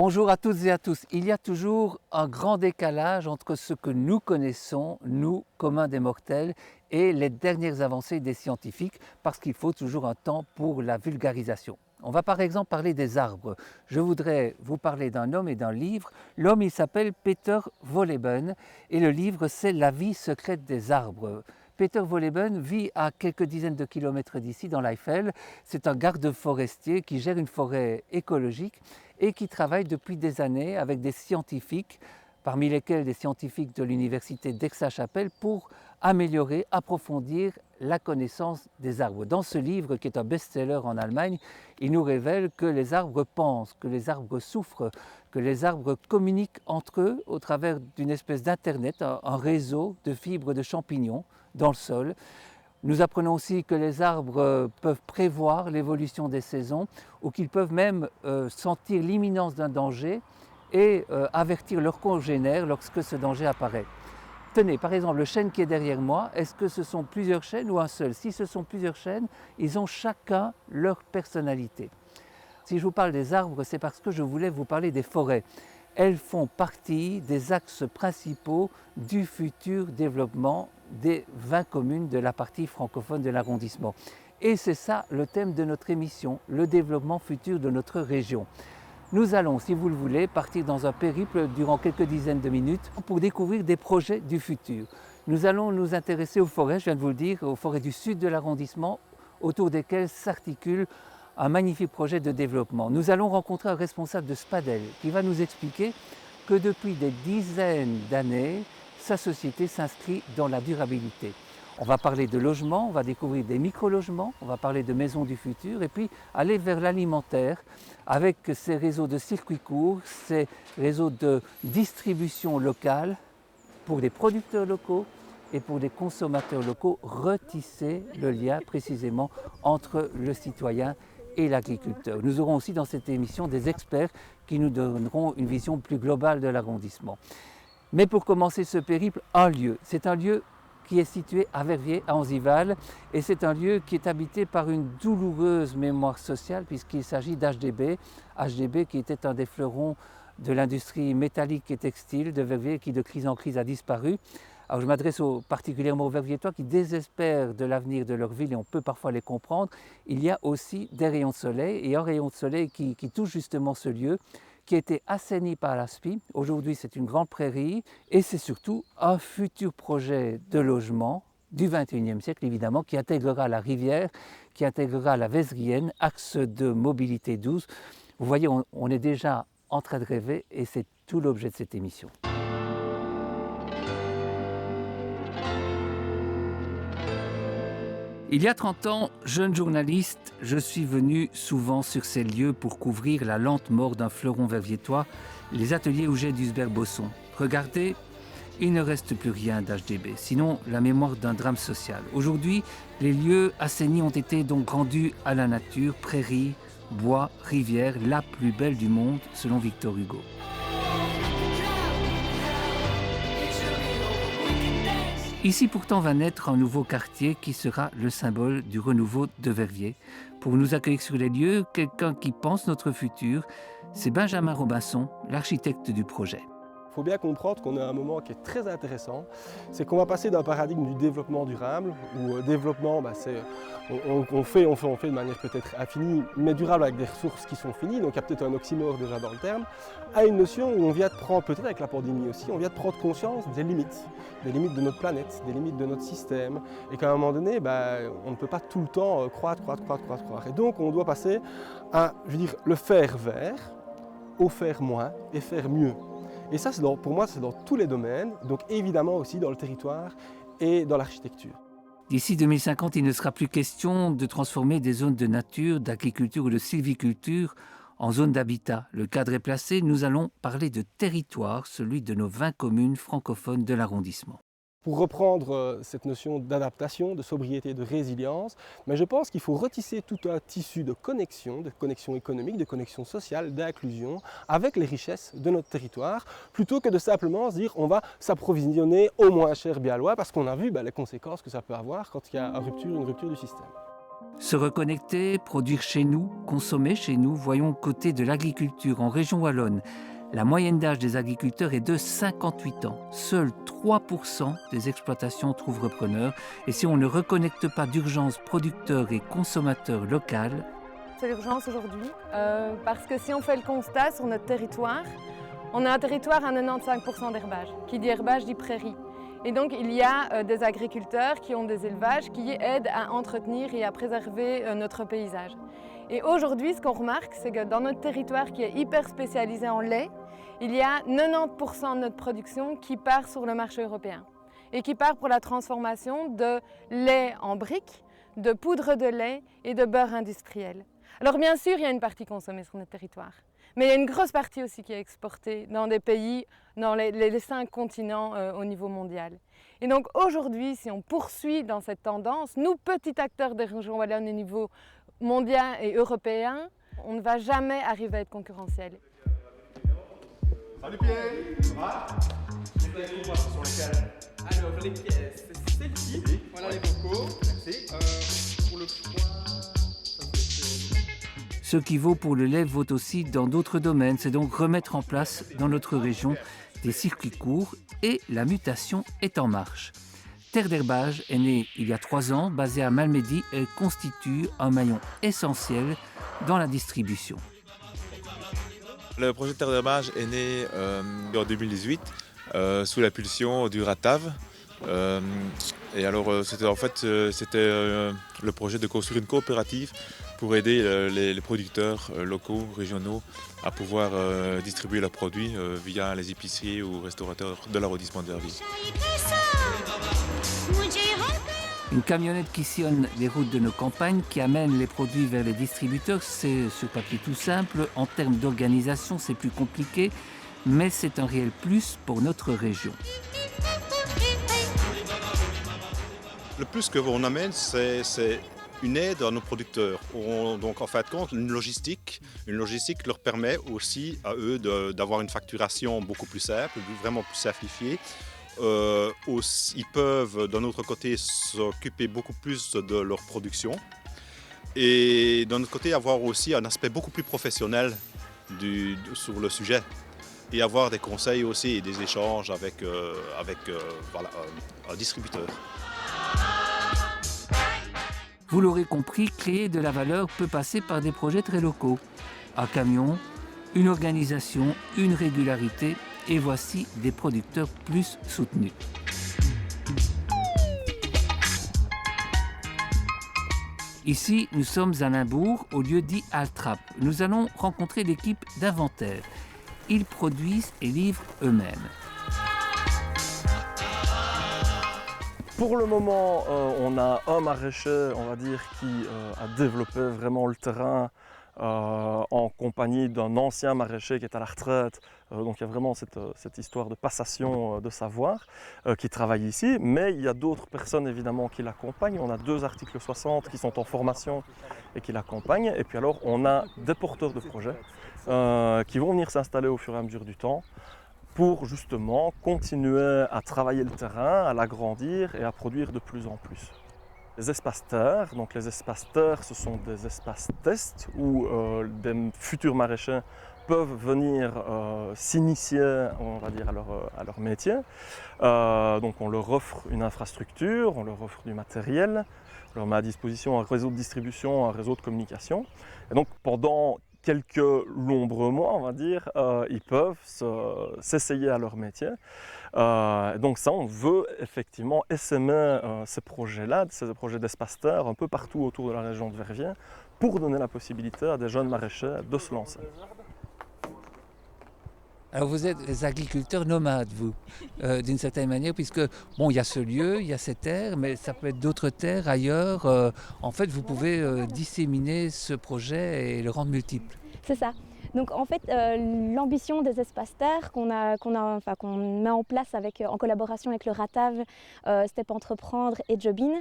Bonjour à toutes et à tous. Il y a toujours un grand décalage entre ce que nous connaissons, nous, communs des mortels, et les dernières avancées des scientifiques, parce qu'il faut toujours un temps pour la vulgarisation. On va par exemple parler des arbres. Je voudrais vous parler d'un homme et d'un livre. L'homme, il s'appelle Peter Wohlleben et le livre, c'est La vie secrète des arbres. Peter Wohlleben vit à quelques dizaines de kilomètres d'ici, dans l'Eifel. C'est un garde forestier qui gère une forêt écologique et qui travaille depuis des années avec des scientifiques, parmi lesquels des scientifiques de l'université d'Aix-la-Chapelle, pour améliorer, approfondir la connaissance des arbres. Dans ce livre, qui est un best-seller en Allemagne, il nous révèle que les arbres pensent, que les arbres souffrent, que les arbres communiquent entre eux au travers d'une espèce d'internet, un réseau de fibres de champignons dans le sol. Nous apprenons aussi que les arbres peuvent prévoir l'évolution des saisons ou qu'ils peuvent même sentir l'imminence d'un danger et avertir leurs congénères lorsque ce danger apparaît. Tenez, par exemple, le chêne qui est derrière moi, est-ce que ce sont plusieurs chênes ou un seul? Si ce sont plusieurs chênes, ils ont chacun leur personnalité. Si je vous parle des arbres, c'est parce que je voulais vous parler des forêts. Elles font partie des axes principaux du futur développement des 20 communes de la partie francophone de l'arrondissement. Et c'est ça le thème de notre émission, le développement futur de notre région. Nous allons, si vous le voulez, partir dans un périple durant quelques dizaines de minutes pour découvrir des projets du futur. Nous allons nous intéresser aux forêts, je viens de vous le dire, aux forêts du sud de l'arrondissement, autour desquelles s'articule un magnifique projet de développement. Nous allons rencontrer un responsable de Spadel qui va nous expliquer que depuis des dizaines d'années, sa société s'inscrit dans la durabilité. On va parler de logement, on va découvrir des micro-logements, on va parler de maisons du futur et puis aller vers l'alimentaire avec ces réseaux de circuits courts, ces réseaux de distribution locale pour les producteurs locaux et pour les consommateurs locaux, retisser le lien précisément entre le citoyen et l'agriculteur. Nous aurons aussi dans cette émission des experts qui nous donneront une vision plus globale de l'arrondissement. Mais pour commencer ce périple, un lieu. C'est un lieu qui est situé à Verviers, à Anzival, et c'est un lieu qui est habité par une douloureuse mémoire sociale puisqu'il s'agit d'HDB, HDB qui était un des fleurons de l'industrie métallique et textile de Verviers qui de crise en crise a disparu. Alors je m'adresse particulièrement aux Verviétois qui désespèrent de l'avenir de leur ville et on peut parfois les comprendre. Il y a aussi des rayons de soleil et un rayon de soleil qui touche justement ce lieu qui a été assaini par l'ASPI. Aujourd'hui, c'est une grande prairie et c'est surtout un futur projet de logement du XXIe siècle, évidemment, qui intégrera la rivière, qui intégrera la Vézrienne, axe de mobilité douce. Vous voyez, on est déjà en train de rêver et c'est tout l'objet de cette émission. Il y a 30 ans, jeune journaliste, je suis venu souvent sur ces lieux pour couvrir la lente mort d'un fleuron verviétois, les ateliers Auger d'Usberg-Bosson. Regardez, il ne reste plus rien d'HDB, sinon la mémoire d'un drame social. Aujourd'hui, les lieux assainis ont été donc rendus à la nature, prairies, bois, rivières, la plus belle du monde, selon Victor Hugo. Ici pourtant va naître un nouveau quartier qui sera le symbole du renouveau de Verviers. Pour nous accueillir sur les lieux, quelqu'un qui pense notre futur, c'est Benjamin Robinson, l'architecte du projet. Il faut bien comprendre qu'on est à un moment qui est très intéressant, c'est qu'on va passer d'un paradigme du développement durable, où développement, on fait de manière peut-être infinie, mais durable avec des ressources qui sont finies, donc il y a peut-être un oxymore déjà dans le terme, à une notion où on vient de prendre, peut-être avec la pandémie aussi, on vient de prendre conscience des limites de notre planète, des limites de notre système, et qu'à un moment donné, on ne peut pas tout le temps croître. Et donc on doit passer à, le faire vers, au faire moins et faire mieux. Et ça, pour moi, c'est dans tous les domaines, donc évidemment aussi dans le territoire et dans l'architecture. D'ici 2050, il ne sera plus question de transformer des zones de nature, d'agriculture ou de sylviculture en zones d'habitat. Le cadre est placé, nous allons parler de territoire, celui de nos 20 communes francophones de l'arrondissement. Pour reprendre cette notion d'adaptation, de sobriété, de résilience, mais je pense qu'il faut retisser tout un tissu de connexion économique, de connexion sociale, d'inclusion avec les richesses de notre territoire, plutôt que de simplement se dire on va s'approvisionner au moins cher biallois parce qu'on a vu les conséquences que ça peut avoir quand il y a une rupture du système. Se reconnecter, produire chez nous, consommer chez nous, voyons côté de l'agriculture en région wallonne. La moyenne d'âge des agriculteurs est de 58 ans. Seuls 3% des exploitations trouvent repreneurs. Et si on ne reconnecte pas d'urgence producteurs et consommateurs locaux, c'est l'urgence aujourd'hui, parce que si on fait le constat sur notre territoire, on a un territoire à 95% d'herbage. Qui dit herbage dit prairie. Et donc il y a des agriculteurs qui ont des élevages qui aident à entretenir et à préserver notre paysage. Et aujourd'hui, ce qu'on remarque, c'est que dans notre territoire qui est hyper spécialisé en lait, il y a 90% de notre production qui part sur le marché européen et qui part pour la transformation de lait en briques, de poudre de lait et de beurre industriel. Alors bien sûr, il y a une partie consommée sur notre territoire, mais il y a une grosse partie aussi qui est exportée dans des pays, dans les 5 continents au niveau mondial. Et donc aujourd'hui, si on poursuit dans cette tendance, nous, petits acteurs des régions wallonnes au niveau mondial et européen, on ne va jamais arriver à être concurrentiel. Salut Pierre, ça va? Sur lesquelles? Alors les pièces, c'est celle-ci, oui. Voilà les bocaux. Merci. Pour le froid, ce qui vaut pour le lait vaut aussi dans d'autres domaines. C'est donc remettre en place dans notre région des circuits courts et la mutation est en marche. Terre d'Herbage est née il y a 3 ans, basée à Malmedy et constitue un maillon essentiel dans la distribution. Le projet Terre d'Herbage est né en 2018 sous l'impulsion du RATAV. Et alors c'était le projet de construire une coopérative pour aider les producteurs locaux, régionaux à pouvoir distribuer leurs produits via les épiceries ou restaurateurs de l'arrondissement de Verviers. Une camionnette qui sillonne les routes de nos campagnes, qui amène les produits vers les distributeurs, c'est sur papier tout simple. En termes d'organisation, c'est plus compliqué, mais c'est un réel plus pour notre région. Le plus que l'on amène, c'est une aide à nos producteurs. Donc en fin de compte, une logistique leur permet aussi à eux d'avoir une facturation beaucoup plus simple, vraiment plus simplifiée. Ils peuvent d'un autre côté s'occuper beaucoup plus de leur production et d'un autre côté avoir aussi un aspect beaucoup plus professionnel sur le sujet et avoir des conseils aussi et des échanges avec un distributeur. Vous l'aurez compris, créer de la valeur peut passer par des projets très locaux. Un camion, une organisation, une régularité, et voici des producteurs plus soutenus. Ici, nous sommes à Limbourg, au lieu dit Altrap. Nous allons rencontrer l'équipe d'Inventaire. Ils produisent et livrent eux-mêmes. Pour le moment, on a un maraîcher, on va dire, qui a développé vraiment le terrain en compagnie d'un ancien maraîcher qui est à la retraite. Donc il y a vraiment cette histoire de passation de savoir qui travaille ici. Mais il y a d'autres personnes évidemment qui l'accompagnent. On a 2 articles 60 qui sont en formation et qui l'accompagnent. Et puis alors on a des porteurs de projets qui vont venir s'installer au fur et à mesure du temps pour justement continuer à travailler le terrain, à l'agrandir et à produire de plus en plus. Les espaces terres, donc les espaces terres, ce sont des espaces tests où des futurs maraîchers peuvent venir s'initier, on va dire, à leur métier. Donc on leur offre une infrastructure, on leur offre du matériel, on leur met à disposition un réseau de distribution, un réseau de communication. Et donc pendant quelques nombreux mois, on va dire, ils peuvent s'essayer à leur métier. Donc ça, on veut effectivement essaimer ces projets-là, ces projets d'espace terre, un peu partout autour de la région de Verviers, pour donner la possibilité à des jeunes maraîchers de se lancer. Alors vous êtes des agriculteurs nomades, vous, d'une certaine manière, puisque bon, il y a ce lieu, il y a ces terres, mais ça peut être d'autres terres ailleurs. En fait, vous pouvez disséminer ce projet et le rendre multiple. C'est ça. Donc en fait, l'ambition des espaces terres qu'on met en place en collaboration avec le RATAV, Step Entreprendre et Jobin,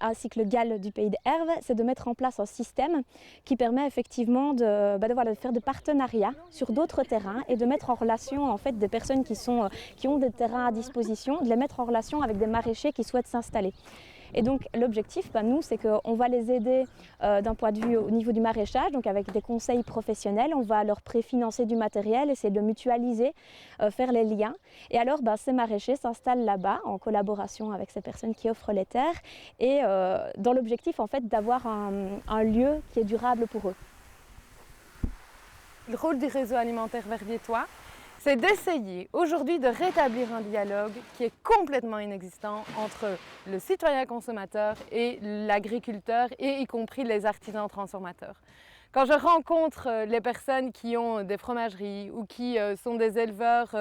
ainsi que le GAL du Pays d'Herve, c'est de mettre en place un système qui permet effectivement de faire des partenariats sur d'autres terrains et de mettre en relation en fait des personnes qui ont des terrains à disposition, de les mettre en relation avec des maraîchers qui souhaitent s'installer. Et donc l'objectif, nous, c'est qu'on va les aider d'un point de vue au niveau du maraîchage, donc avec des conseils professionnels, on va leur préfinancer du matériel, essayer de le mutualiser, faire les liens. Et alors ces maraîchers s'installent là-bas en collaboration avec ces personnes qui offrent les terres et dans l'objectif en fait d'avoir un lieu qui est durable pour eux. Le rôle du réseau alimentaire verviétois, c'est d'essayer aujourd'hui de rétablir un dialogue qui est complètement inexistant entre le citoyen consommateur et l'agriculteur et y compris les artisans transformateurs. Quand je rencontre les personnes qui ont des fromageries ou qui sont des éleveurs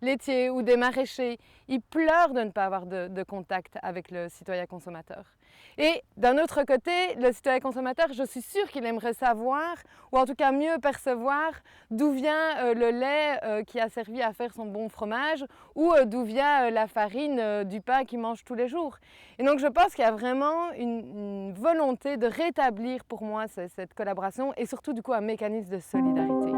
laitiers ou des maraîchers, ils pleurent de ne pas avoir de contact avec le citoyen consommateur. Et d'un autre côté, le citoyen consommateur, je suis sûre qu'il aimerait savoir, ou en tout cas mieux percevoir, d'où vient le lait qui a servi à faire son bon fromage, ou d'où vient la farine du pain qu'il mange tous les jours. Et donc je pense qu'il y a vraiment une volonté de rétablir pour moi cette collaboration et surtout du coup un mécanisme de solidarité.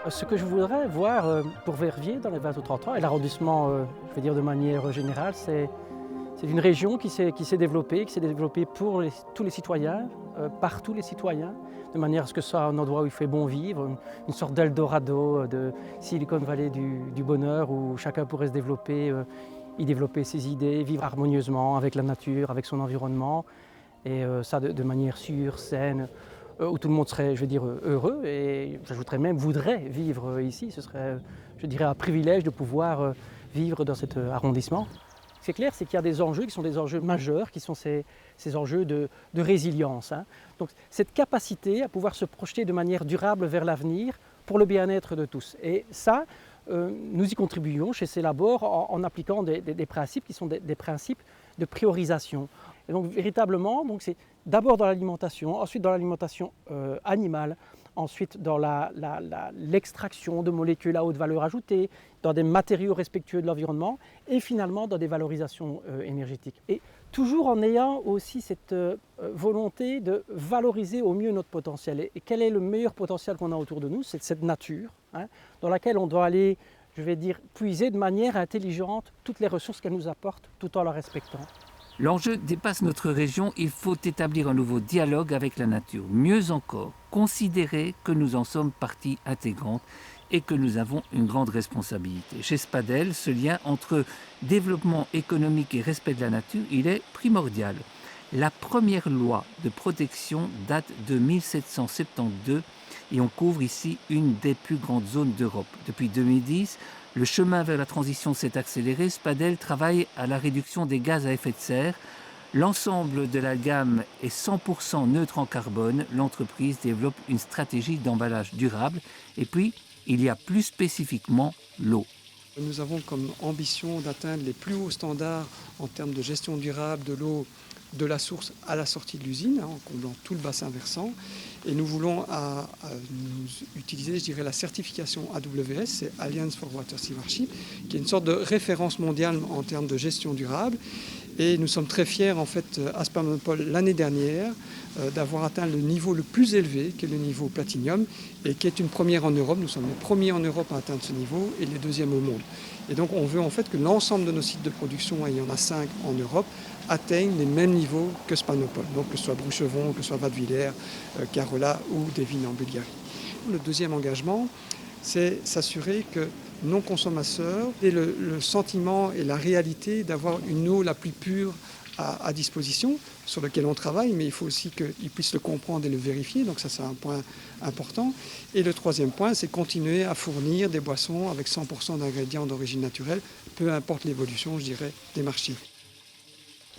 Ce que je voudrais voir pour Verviers dans les 20 ou 30 ans, et l'arrondissement, je veux dire de manière générale, c'est une région qui s'est développée pour tous les citoyens, par tous les citoyens, de manière à ce que ce soit un endroit où il fait bon vivre, une sorte d'Eldorado, de Silicon Valley du bonheur, où chacun pourrait se développer, y développer ses idées, vivre harmonieusement avec la nature, avec son environnement, et ça de manière sûre, saine, où tout le monde serait, je veux dire, heureux, et j'ajouterais même voudrait vivre ici. Ce serait, je dirais, un privilège de pouvoir vivre dans cet arrondissement. Ce qui est clair, c'est qu'il y a des enjeux qui sont des enjeux majeurs, qui sont ces enjeux de résilience. Donc cette capacité à pouvoir se projeter de manière durable vers l'avenir pour le bien-être de tous. Et ça, nous y contribuons chez Célabore en appliquant des principes qui sont des principes de priorisation. Et donc véritablement, c'est d'abord dans l'alimentation, ensuite dans l'alimentation animale, ensuite dans l'extraction de molécules à haute valeur ajoutée, dans des matériaux respectueux de l'environnement et finalement dans des valorisations énergétiques. Et toujours en ayant aussi cette volonté de valoriser au mieux notre potentiel. Et quel est le meilleur potentiel qu'on a autour de nous? C'est cette nature, dans laquelle on doit aller, je vais dire, puiser de manière intelligente toutes les ressources qu'elle nous apporte tout en la respectant. L'enjeu dépasse notre région, il faut établir un nouveau dialogue avec la nature. Mieux encore, considérer que nous en sommes partie intégrante et que nous avons une grande responsabilité. Chez Spadel, ce lien entre développement économique et respect de la nature, il est primordial. La première loi de protection date de 1772 et on couvre ici une des plus grandes zones d'Europe. Depuis 2010, le chemin vers la transition s'est accéléré. Spadel travaille à la réduction des gaz à effet de serre. L'ensemble de la gamme est 100% neutre en carbone. L'entreprise développe une stratégie d'emballage durable. Et puis, il y a plus spécifiquement l'eau. Nous avons comme ambition d'atteindre les plus hauts standards en termes de gestion durable de l'eau de la source à la sortie de l'usine, en comblant tout le bassin versant. Et nous voulons utiliser, je dirais, la certification AWS, c'est Alliance for Water Stewardship, qui est une sorte de référence mondiale en termes de gestion durable. Et nous sommes très fiers, en fait, à Spanopol, l'année dernière, d'avoir atteint le niveau le plus élevé, qui est le niveau Platinum, et qui est une première en Europe. Nous sommes les premiers en Europe à atteindre ce niveau et les deuxièmes au monde. Et donc on veut en fait que l'ensemble de nos sites de production, et il y en a 5 en Europe, atteignent les mêmes niveaux que Spanopol, donc que ce soit Bruchevon, que ce soit Wattwiller, Carola ou Devine en Bulgarie. Le deuxième engagement, c'est s'assurer que nos consommateurs aient le sentiment et la réalité d'avoir une eau la plus pure à disposition, sur lequel on travaille, mais il faut aussi qu'ils puissent le comprendre et le vérifier, donc ça c'est un point important. Et le troisième point, c'est continuer à fournir des boissons avec 100% d'ingrédients d'origine naturelle, peu importe l'évolution, je dirais, des marchés.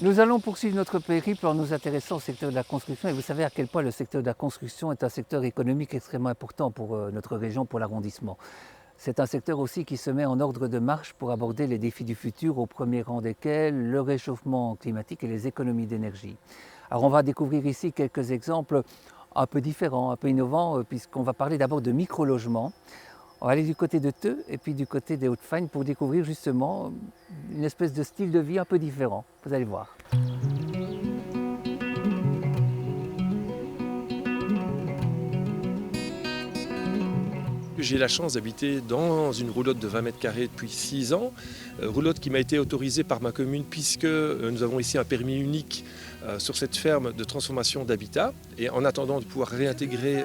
Nous allons poursuivre notre périple en nous intéressant au secteur de la construction. Et vous savez à quel point le secteur de la construction est un secteur économique extrêmement important pour notre région, pour l'arrondissement. C'est un secteur aussi qui se met en ordre de marche pour aborder les défis du futur, au premier rang desquels le réchauffement climatique et les économies d'énergie. Alors on va découvrir ici quelques exemples un peu différents, un peu innovants, puisqu'on va parler d'abord de micro-logements. On va aller du côté de Theux et puis du côté des Hauts-de-Fagne pour découvrir justement une espèce de style de vie un peu différent. Vous allez voir. J'ai la chance d'habiter dans une roulotte de 20 mètres carrés depuis 6 ans, roulotte qui m'a été autorisée par ma commune puisque nous avons ici un permis unique sur cette ferme de transformation d'habitat. Et en attendant de pouvoir réintégrer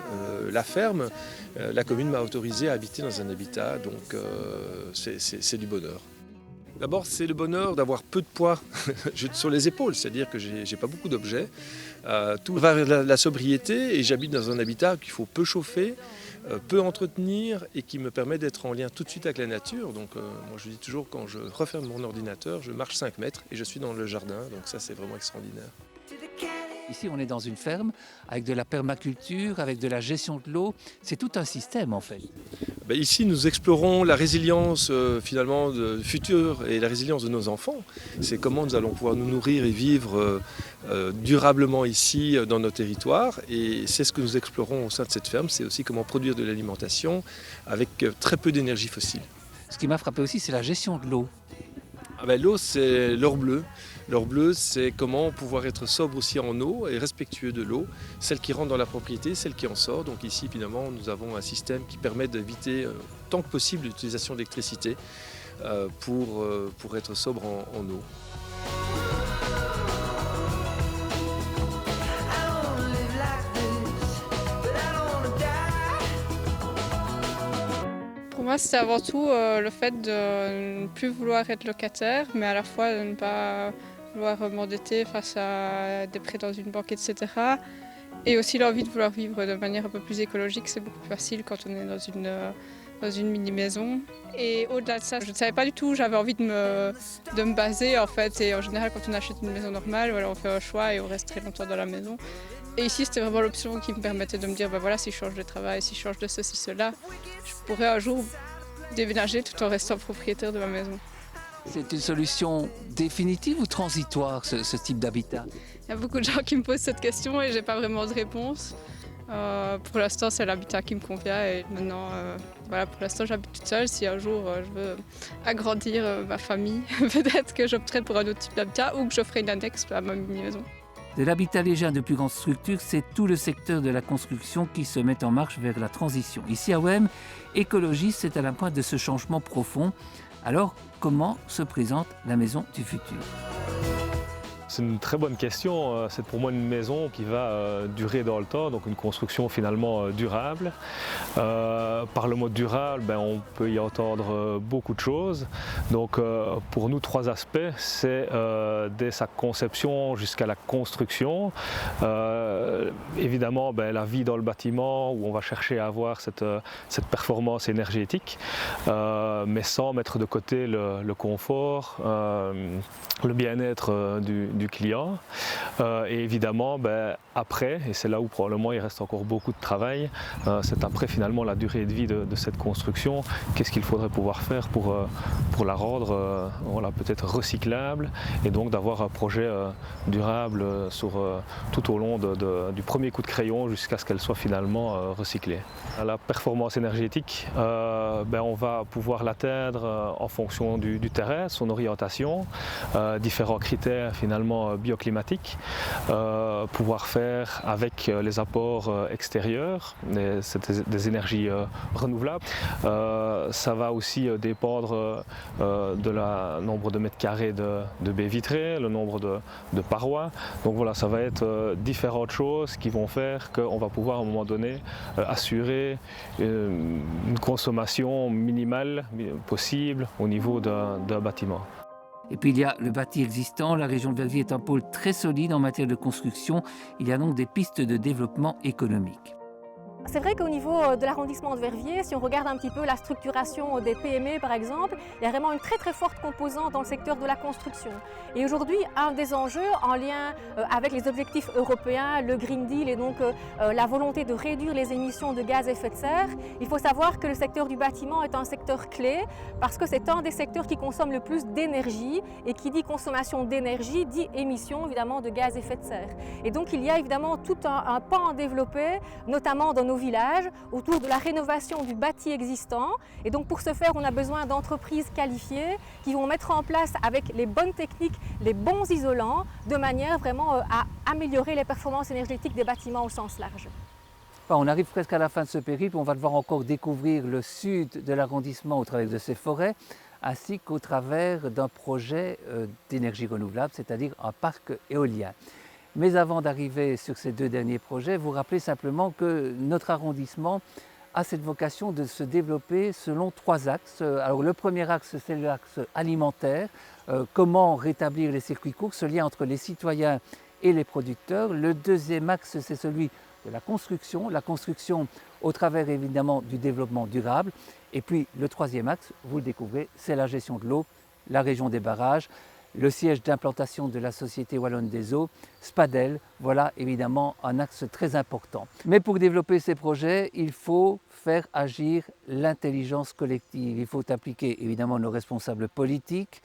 la ferme, la commune m'a autorisé à habiter dans un habitat, donc c'est du bonheur. D'abord, c'est le bonheur d'avoir peu de poids sur les épaules, c'est-à-dire que j'ai pas beaucoup d'objets. Tout va vers la sobriété et j'habite dans un habitat qu'il faut peu chauffer, peu entretenir et qui me permet d'être en lien tout de suite avec la nature. Donc moi je dis toujours, quand je referme mon ordinateur, je marche 5 mètres et je suis dans le jardin, donc ça c'est vraiment extraordinaire. Ici on est dans une ferme avec de la permaculture, avec de la gestion de l'eau, c'est tout un système en fait. Ici nous explorons la résilience finalement future et la résilience de nos enfants. C'est comment nous allons pouvoir nous nourrir et vivre durablement ici dans nos territoires, et c'est ce que nous explorons au sein de cette ferme, c'est aussi comment produire de l'alimentation avec très peu d'énergie fossile. Ce qui m'a frappé aussi, c'est la gestion de l'eau. L'eau, c'est l'or bleu. L'or bleu, c'est comment pouvoir être sobre aussi en eau et respectueux de l'eau, celle qui rentre dans la propriété, celle qui en sort. Donc ici, finalement, nous avons un système qui permet d'éviter tant que possible l'utilisation d'électricité pour être sobre en eau. Pour moi, c'était avant tout le fait de ne plus vouloir être locataire, mais à la fois de ne pas vouloir m'endetter face à des prêts dans une banque, etc. Et aussi l'envie de vouloir vivre de manière un peu plus écologique. C'est beaucoup plus facile quand on est dans une mini-maison. Et au-delà de ça, je ne savais pas du tout, j'avais envie de me baser en fait. Et en général, quand on achète une maison normale, voilà, on fait un choix et on reste très longtemps dans la maison. Et ici, c'était vraiment l'option qui me permettait de me dire, voilà, si je change de travail, si je change de ceci, cela, je pourrais un jour déménager tout en restant propriétaire de ma maison. C'est une solution définitive ou transitoire, ce type d'habitat? Il y a beaucoup de gens qui me posent cette question et je n'ai pas vraiment de réponse. Pour l'instant, c'est l'habitat qui me convient et maintenant, voilà, pour l'instant, j'habite toute seule. Si un jour je veux agrandir ma famille, peut-être que j'opterai pour un autre type d'habitat ou que je ferai une annexe à ma mini-maison. De l'habitat léger à de plus grandes structures, c'est tout le secteur de la construction qui se met en marche vers la transition. Ici à Wem, écologie, c'est à la pointe de ce changement profond. Alors, comment se présente la maison du futur ? C'est une très bonne question. C'est pour moi une maison qui va durer dans le temps, donc une construction finalement durable. Par le mot durable, on peut y entendre beaucoup de choses. Donc pour nous, 3 aspects, c'est dès sa conception jusqu'à la construction. Évidemment, la vie dans le bâtiment où on va chercher à avoir cette performance énergétique, mais sans mettre de côté le confort, le bien-être du client. Et évidemment, après, et c'est là où probablement il reste encore beaucoup de travail, c'est après finalement la durée de vie de cette construction. Qu'est-ce qu'il faudrait pouvoir faire pour la rendre peut-être recyclable et donc d'avoir un projet durable tout au long du premier coup de crayon jusqu'à ce qu'elle soit finalement recyclée. La performance énergétique, on va pouvoir l'atteindre en fonction du terrain, son orientation, différents critères finalement bioclimatiques, pouvoir faire avec les apports extérieurs, des énergies renouvelables. Ça va aussi dépendre de la nombre de mètres carrés de baies vitrées, le nombre de parois. Donc voilà, ça va être différentes choses qui vont faire qu'on va pouvoir à un moment donné assurer une consommation minimale possible au niveau d'un bâtiment. Et puis il y a le bâti existant. La région de Verviers est un pôle très solide en matière de construction. Il y a donc des pistes de développement économique. C'est vrai qu'au niveau de l'arrondissement de Verviers, si on regarde un petit peu la structuration des PME par exemple, il y a vraiment une très très forte composante dans le secteur de la construction. Et aujourd'hui, un des enjeux en lien avec les objectifs européens, le Green Deal et donc la volonté de réduire les émissions de gaz à effet de serre, il faut savoir que le secteur du bâtiment est un secteur clé parce que c'est un des secteurs qui consomme le plus d'énergie et qui dit consommation d'énergie dit émission évidemment de gaz à effet de serre. Et donc il y a évidemment tout un pan à développer, notamment dans nos nos villages autour de la rénovation du bâti existant. Et donc pour ce faire, on a besoin d'entreprises qualifiées qui vont mettre en place avec les bonnes techniques, les bons isolants, de manière vraiment à améliorer les performances énergétiques des bâtiments au sens large. On arrive presque à la fin de ce périple, on va devoir encore découvrir le sud de l'arrondissement au travers de ses forêts, ainsi qu'au travers d'un projet d'énergie renouvelable, c'est-à-dire un parc éolien. Mais avant d'arriver sur ces deux derniers projets, vous rappelez simplement que notre arrondissement a cette vocation de se développer selon trois axes. Alors le premier axe, c'est l'axe alimentaire, comment rétablir les circuits courts, ce lien entre les citoyens et les producteurs. Le deuxième axe, c'est celui de la construction au travers évidemment du développement durable. Et puis le troisième axe, vous le découvrez, c'est la gestion de l'eau, la région des barrages, le siège d'implantation de la Société Wallonne des Eaux, Spadel, voilà évidemment un axe très important. Mais pour développer ces projets, il faut faire agir l'intelligence collective. Il faut appliquer évidemment nos responsables politiques,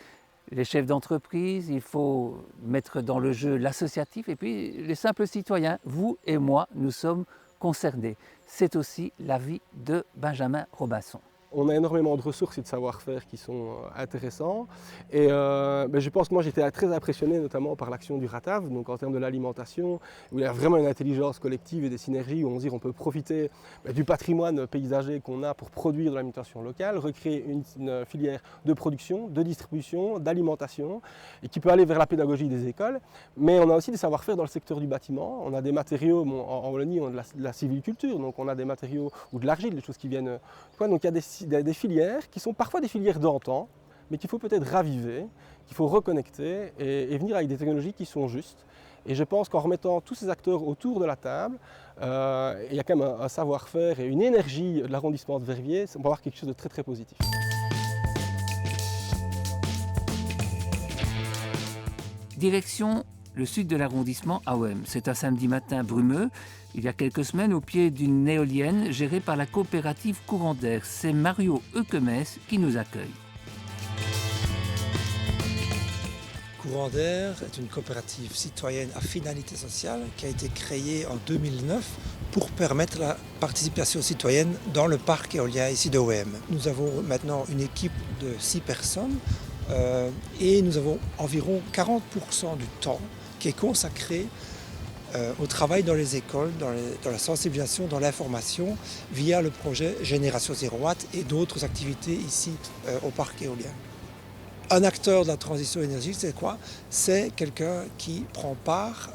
les chefs d'entreprise, il faut mettre dans le jeu l'associatif et puis les simples citoyens. Vous et moi, nous sommes concernés. C'est aussi l'avis de Benjamin Robinson. On a énormément de ressources et de savoir-faire qui sont intéressants. Et je pense que moi j'étais très impressionné notamment par l'action du RATAV, donc en termes de l'alimentation, où il y a vraiment une intelligence collective et des synergies où on se dit qu'on peut profiter du patrimoine paysager qu'on a pour produire de l'alimentation locale, recréer une filière de production, de distribution, d'alimentation, et qui peut aller vers la pédagogie des écoles. Mais on a aussi des savoir-faire dans le secteur du bâtiment. On a des matériaux, en Wallonie on a de la sylviculture, donc on a des matériaux ou de l'argile, des choses qui viennent... Donc il y a des filières qui sont parfois des filières d'antan, mais qu'il faut peut-être raviver, qu'il faut reconnecter et venir avec des technologies qui sont justes. Et je pense qu'en remettant tous ces acteurs autour de la table, il y a quand même un savoir-faire et une énergie de l'arrondissement de Verviers, on va avoir quelque chose de très très positif. Direction le sud de l'arrondissement à Ouem. C'est un samedi matin brumeux, il y a quelques semaines, au pied d'une éolienne gérée par la coopérative Courant d'Air. C'est Mario Eukemès qui nous accueille. Courant d'Air est une coopérative citoyenne à finalité sociale qui a été créée en 2009 pour permettre la participation citoyenne dans le parc éolien ici de Ouem. Nous avons maintenant une équipe de 6 personnes et nous avons environ 40% du temps qui est consacré au travail dans les écoles, dans la sensibilisation, dans l'information, via le projet Génération 0 Watt et d'autres activités ici au parc éolien. Un acteur de la transition énergétique, c'est quoi? C'est quelqu'un qui prend part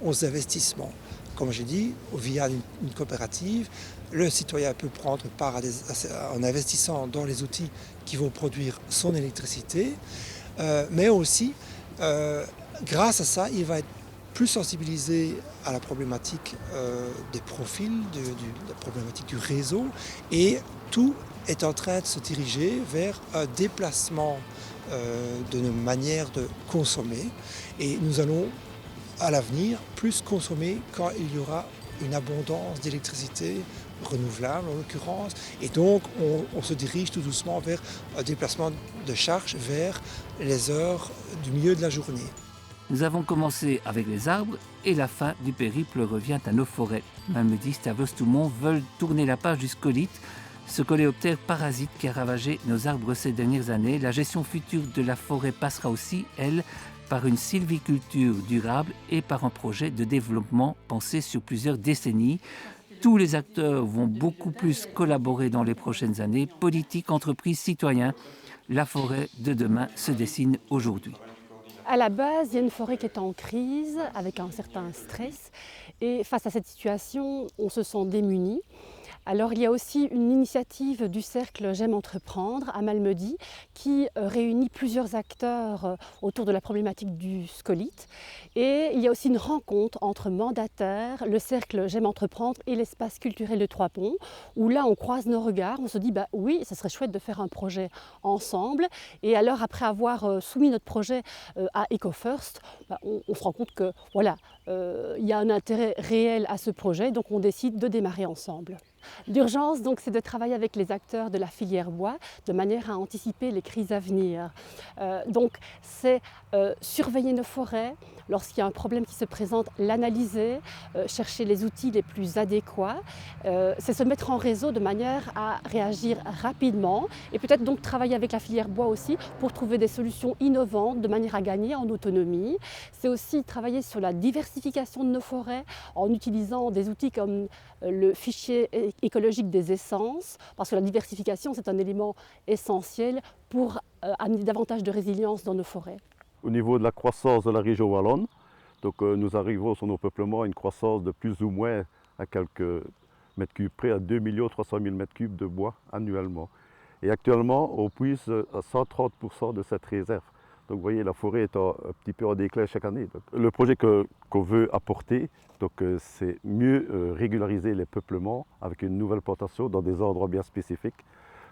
aux investissements. Comme j'ai dit, via une coopérative, le citoyen peut prendre part en investissant dans les outils qui vont produire son électricité, mais aussi, grâce à ça, il va être plus sensibilisé à la problématique des profils, la problématique du réseau, et tout est en train de se diriger vers un déplacement de nos manières de consommer. Et nous allons, à l'avenir, plus consommer quand il y aura une abondance d'électricité renouvelable en l'occurrence. Et donc, on se dirige tout doucement vers un déplacement de charge vers les heures du milieu de la journée. Nous avons commencé avec les arbres et la fin du périple revient à nos forêts. Malmedy, Stavros-Toulmont veulent tourner la page du scolite, ce coléoptère parasite qui a ravagé nos arbres ces dernières années. La gestion future de la forêt passera aussi, elle, par une sylviculture durable et par un projet de développement pensé sur plusieurs décennies. Tous les acteurs vont beaucoup plus collaborer dans les prochaines années, politiques, entreprises, citoyens. La forêt de demain se dessine aujourd'hui. À la base, il y a une forêt qui est en crise, avec un certain stress. Et face à cette situation, on se sent démuni. Alors il y a aussi une initiative du cercle J'aime entreprendre à Malmedy qui réunit plusieurs acteurs autour de la problématique du scolite. Et il y a aussi une rencontre entre mandataires, le cercle J'aime entreprendre et l'espace culturel de Trois-Ponts, où là on croise nos regards, on se dit oui, ça serait chouette de faire un projet ensemble. Et alors après avoir soumis notre projet à EcoFirst, on se rend compte que voilà, il y a un intérêt réel à ce projet, donc on décide de démarrer ensemble. L'urgence, donc, c'est de travailler avec les acteurs de la filière bois de manière à anticiper les crises à venir. Donc, c'est surveiller nos forêts. Lorsqu'il y a un problème qui se présente, l'analyser, chercher les outils les plus adéquats. C'est se mettre en réseau de manière à réagir rapidement et peut-être donc travailler avec la filière bois aussi pour trouver des solutions innovantes de manière à gagner en autonomie. C'est aussi travailler sur la diversification de nos forêts en utilisant des outils comme le fichier écologique des essences, parce que la diversification, c'est un élément essentiel pour amener davantage de résilience dans nos forêts. Au niveau de la croissance de la région wallonne, donc, nous arrivons sur nos peuplements à une croissance de plus ou moins à quelques mètres cubes près, à 2 300 000 mètres cubes de bois annuellement. Et actuellement, on puise à 130% de cette réserve. Donc vous voyez, la forêt est un petit peu en déclin chaque année. Donc, le projet qu'on veut apporter, c'est mieux régulariser les peuplements avec une nouvelle plantation dans des endroits bien spécifiques.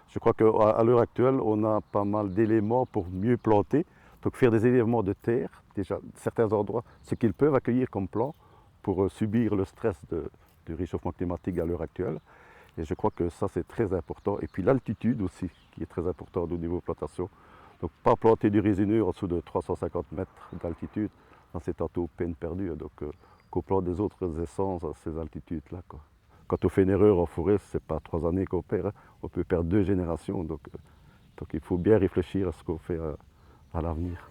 Je crois qu'à l'heure actuelle, on a pas mal d'éléments pour mieux planter. Donc faire des élèvements de terre, déjà certains endroits, ce qu'ils peuvent accueillir comme plan pour subir le stress du réchauffement climatique à l'heure actuelle. Et je crois que ça c'est très important. Et puis l'altitude aussi, qui est très importante au niveau plantation. Donc pas planter du résineux en dessous de 350 mètres d'altitude, c'est tantôt peine perdue. Donc qu'on plante des autres essences à ces altitudes-là. Quand on fait une erreur en forêt, ce n'est pas 3 années qu'on perd, hein. On peut perdre 2 générations. Donc il faut bien réfléchir à ce qu'on fait à l'avenir.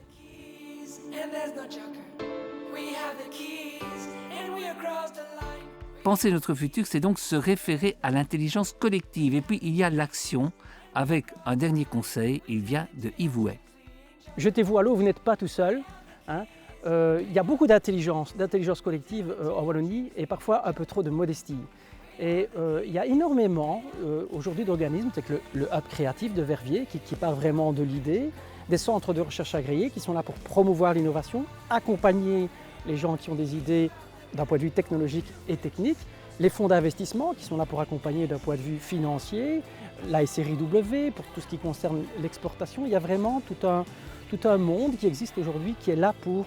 Penser notre futur, c'est donc se référer à l'intelligence collective. Et puis il y a l'action avec un dernier conseil, il vient de Yves Houet. Jetez-vous à l'eau, vous n'êtes pas tout seul. Hein. Il y a beaucoup d'intelligence collective en Wallonie et parfois un peu trop de modestie. Et il y a énormément aujourd'hui d'organismes, c'est que le Hub créatif de Verviers qui part vraiment de l'idée, des centres de recherche agréés qui sont là pour promouvoir l'innovation, accompagner les gens qui ont des idées d'un point de vue technologique et technique, les fonds d'investissement qui sont là pour accompagner d'un point de vue financier, la SRIW pour tout ce qui concerne l'exportation. Il y a vraiment tout un monde qui existe aujourd'hui qui est là pour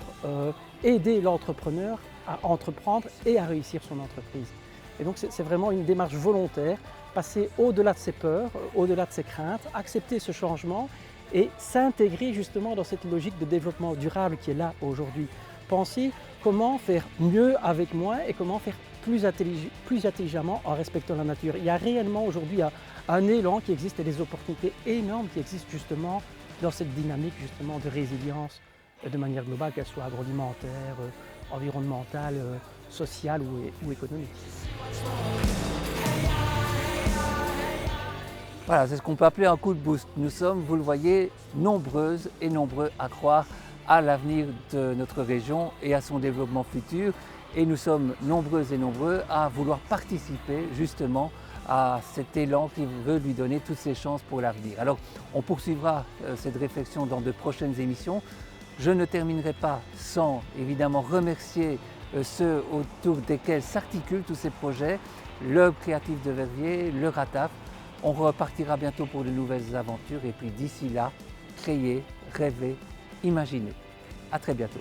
aider l'entrepreneur à entreprendre et à réussir son entreprise. Et donc c'est vraiment une démarche volontaire, passer au-delà de ses peurs, au-delà de ses craintes, accepter ce changement et s'intégrer justement dans cette logique de développement durable qui est là aujourd'hui. Penser comment faire mieux avec moins et comment faire plus intelligemment en respectant la nature. Il y a réellement aujourd'hui un élan qui existe et des opportunités énormes qui existent justement dans cette dynamique justement de résilience de manière globale, qu'elle soit agroalimentaire, environnementale, sociale ou économique. Voilà, c'est ce qu'on peut appeler un coup de boost. Nous sommes, vous le voyez, nombreuses et nombreux à croire à l'avenir de notre région et à son développement futur. Et nous sommes nombreuses et nombreux à vouloir participer justement à cet élan qui veut lui donner toutes ses chances pour l'avenir. Alors, on poursuivra cette réflexion dans de prochaines émissions. Je ne terminerai pas sans évidemment remercier ceux autour desquels s'articulent tous ces projets, le Hub créatif de Verviers, le RATAF. On repartira bientôt pour de nouvelles aventures et puis d'ici là, créez, rêvez, imaginez. À très bientôt.